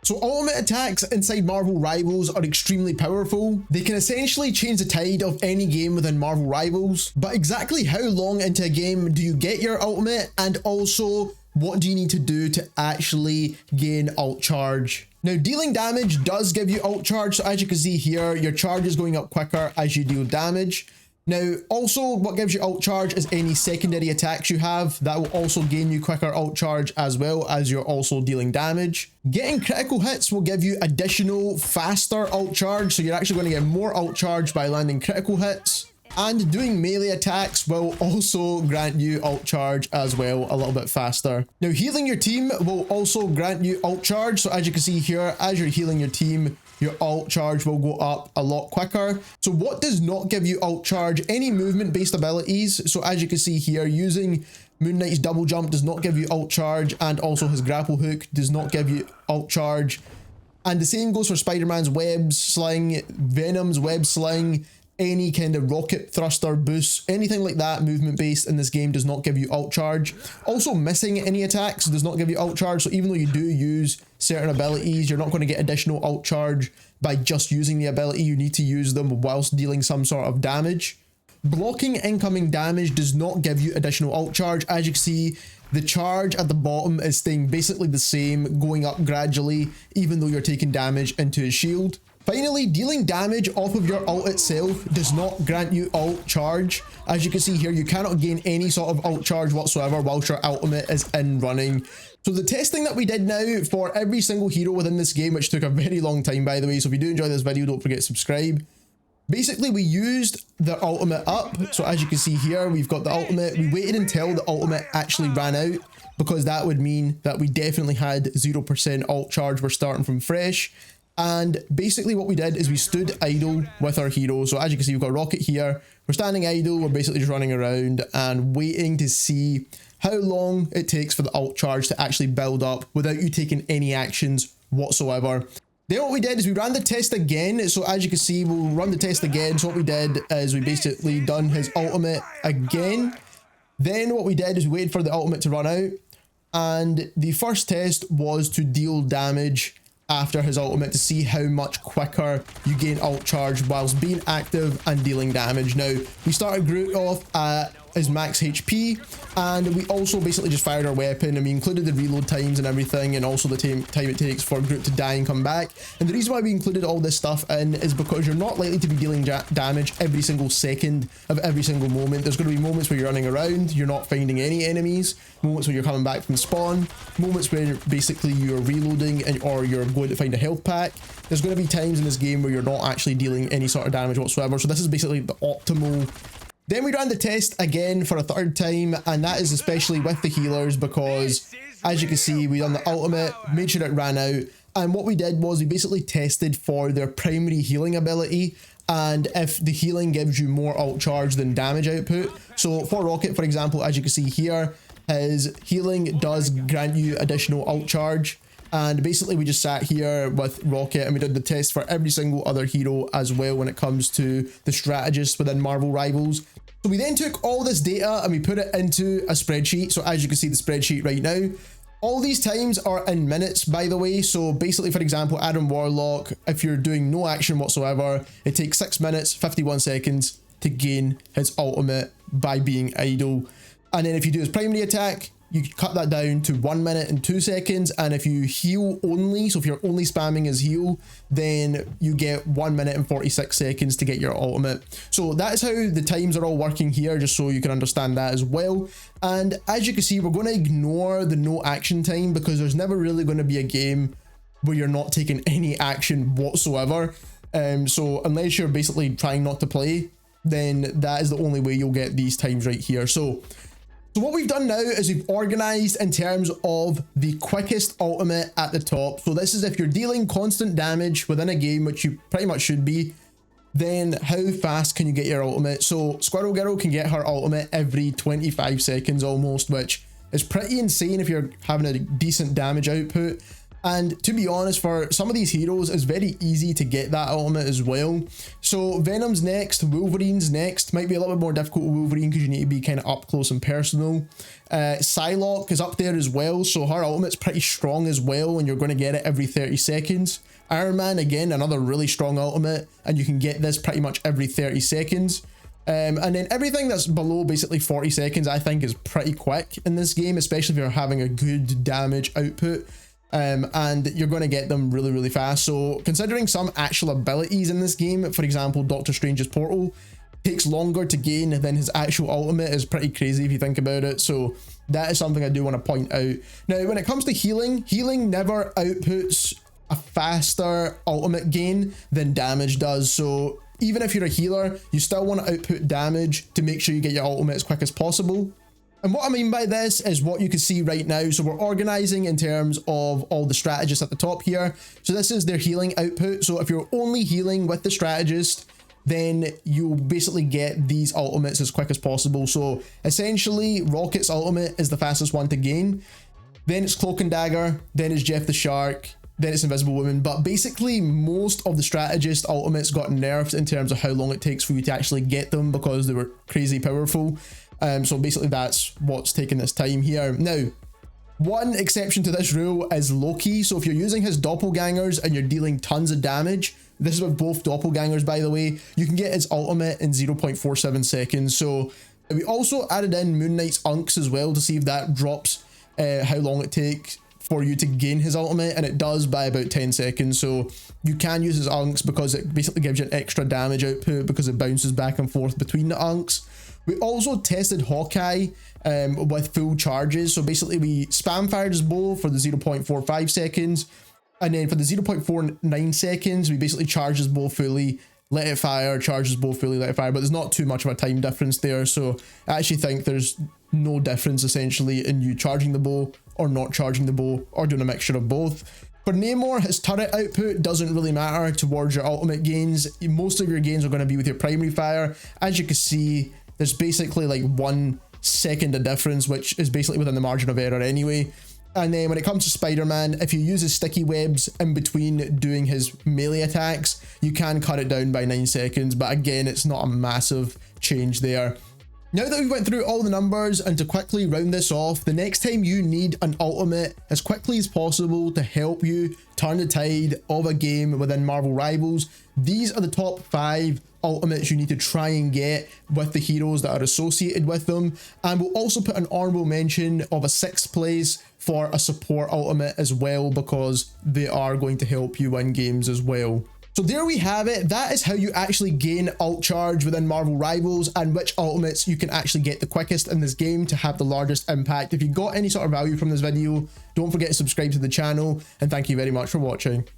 So ultimate attacks inside Marvel Rivals are extremely powerful. They can essentially change the tide of any game within Marvel Rivals. But exactly how long into a game do you get your ultimate, and also what do you need to do to actually gain ult charge? Now, dealing damage does give you ult charge. So as you can see here, your charge is going up quicker as you deal damage. Now, also what gives you ult charge is any secondary attacks you have. That will also gain you quicker ult charge as well as you're also dealing damage. Getting critical hits will give you additional faster ult charge. So you're actually going to get more ult charge by landing critical hits. And doing melee attacks will also grant you ult charge as well a little bit faster. Now, healing your team will also grant you ult charge. So as you can see here, as you're healing your team, your ult charge will go up a lot quicker. So what does not give you ult charge? Any movement based abilities. So as you can see here, using Moon Knight's double jump does not give you ult charge, and also his grapple hook does not give you ult charge. And the same goes for Spider-Man's web sling, Venom's web sling, any kind of rocket thruster boost, anything like that movement based in this game does not give you ult charge. Also, missing any attacks does not give you ult charge. So even though you do use certain abilities, you're not going to get additional ult charge by just using the ability. You need to use them whilst dealing some sort of damage. Blocking incoming damage does not give you additional ult charge. As you can see, the charge at the bottom is staying basically the same, going up gradually, even though you're taking damage into his shield. Finally, dealing damage off of your ult itself does not grant you ult charge. As you can see here, you cannot gain any sort of ult charge whatsoever whilst your ultimate is in running. So the testing that we did now for every single hero within this game, which took a very long time by the way, so if you do enjoy this video, don't forget to subscribe. Basically, we used the ultimate up. So as you can see here, we've got the ultimate. We waited until the ultimate actually ran out, because that would mean that we definitely had 0% ult charge. We're starting from fresh. And basically what we did is we stood idle with our hero. So as you can see, we've got Rocket here. We're standing idle. We're basically just running around and waiting to see how long it takes for the ult charge to actually build up without you taking any actions whatsoever. Then what we did is we ran the test again. So as you can see, we'll run the test again. So what we did is we basically done his ultimate again. Then what we did is we waited for the ultimate to run out. And the first test was to deal damage after his ultimate to see how much quicker you gain ult charge whilst being active and dealing damage. Now, we started Groot off at his max HP, and we also basically just fired our weapon, and we included the reload times and everything, and also the time it takes for Groot to die and come back. And the reason why we included all this stuff in is because you're not likely to be dealing damage every single second of every single moment. There's going to be moments where you're running around, you're not finding any enemies, moments where you're coming back from spawn, moments where basically you're reloading or you're going to find a health pack. There's going to be times in this game where you're not actually dealing any sort of damage whatsoever. So this is basically the optimal. Then we ran the test again for a third time, and that is especially with the healers, because as you can see, we done the ultimate, made sure it ran out, and what we did was we basically tested for their primary healing ability, and if the healing gives you more ult charge than damage output. So for Rocket, for example, as you can see here, his healing does grant you additional ult charge. And basically we just sat here with Rocket and we did the test for every single other hero as well when it comes to the strategists within Marvel Rivals. So we then took all this data and we put it into a spreadsheet. So as you can see the spreadsheet right now, all these times are in minutes, by the way. So basically, for example, Adam Warlock, if you're doing no action whatsoever, it takes 6 minutes, 51 seconds to gain his ultimate by being idle. And then if you do his primary attack, you cut that down to 1 minute and 2 seconds. And if you heal only, so if you're only spamming his heal, then you get 1 minute and 46 seconds to get your ultimate. So that is how the times are all working here, just so you can understand that as well. And as you can see, we're going to ignore the no action time, because there's never really going to be a game where you're not taking any action whatsoever. So unless you're basically trying not to play, then that is the only way you'll get these times right here. So what we've done now is we've organized in terms of the quickest ultimate at the top. So this is if you're dealing constant damage within a game, which you pretty much should be, then how fast can you get your ultimate? So Squirrel Girl can get her ultimate every 25 seconds almost, which is pretty insane if you're having a decent damage output. And to be honest, for some of these heroes, it's very easy to get that ultimate as well. So Venom's next, Wolverine's next. Might be a little bit more difficult with Wolverine because you need to be kind of up close and personal. Psylocke is up there as well, so her ultimate's pretty strong as well, and you're going to get it every 30 seconds. Iron Man, again, another really strong ultimate, and you can get this pretty much every 30 seconds. And then everything that's below basically 40 seconds, I think, is pretty quick in this game, especially if you're having a good damage output. And you're going to get them really, really fast. So considering some actual abilities in this game, for example, Doctor Strange's portal takes longer to gain than his actual ultimate is pretty crazy if you think about it. So that is something I do want to point out. Now, when it comes to healing, healing never outputs a faster ultimate gain than damage does. So even if you're a healer, you still want to output damage to make sure you get your ultimate as quick as possible. And what I mean by this is what you can see right now. So we're organizing in terms of all the strategists at the top here. So this is their healing output. So if you're only healing with the strategist, then you'll basically get these ultimates as quick as possible. So essentially, Rocket's ultimate is the fastest one to gain. Then it's Cloak and Dagger. Then it's Jeff the Shark. Then it's Invisible Woman. But basically, most of the strategist ultimates got nerfed in terms of how long it takes for you to actually get them because they were crazy powerful. So basically that's what's taking this time here. Now, one exception to this rule is Loki. So if you're using his doppelgangers and you're dealing tons of damage, this is with both doppelgangers, by the way, you can get his ultimate in 0.47 seconds. So we also added in Moon Knight's unks as well to see if that drops how long it takes for you to gain his ultimate, and it does by about 10 seconds. So you can use his unks because it basically gives you an extra damage output because it bounces back and forth between the unks. We also tested Hawkeye with full charges. So basically we spam fired his bow for the 0.45 seconds. And then for the 0.49 seconds, we basically charged his bow fully, let it fire, charge his bow fully, let it fire. But there's not too much of a time difference there. So I actually think there's no difference essentially in you charging the bow or not charging the bow or doing a mixture of both. For Namor, his turret output doesn't really matter towards your ultimate gains. Most of your gains are going to be with your primary fire. As you can see, there's basically like 1 second of difference, which is basically within the margin of error anyway. And then when it comes to Spider-Man, if you use his sticky webs in between doing his melee attacks, you can cut it down by 9 seconds. But again, it's not a massive change there. Now that we went through all the numbers, and to quickly round this off, the next time you need an ultimate as quickly as possible to help you turn the tide of a game within Marvel Rivals, these are the top 5 ultimates you need to try and get with the heroes that are associated with them. And we'll also put an honorable mention of a 6th place for a support ultimate as well, because they are going to help you win games as well. So there we have it. That is how you actually gain ult charge within Marvel Rivals, and which ultimates you can actually get the quickest in this game to have the largest impact. If you got any sort of value from this video, don't forget to subscribe to the channel, and thank you very much for watching.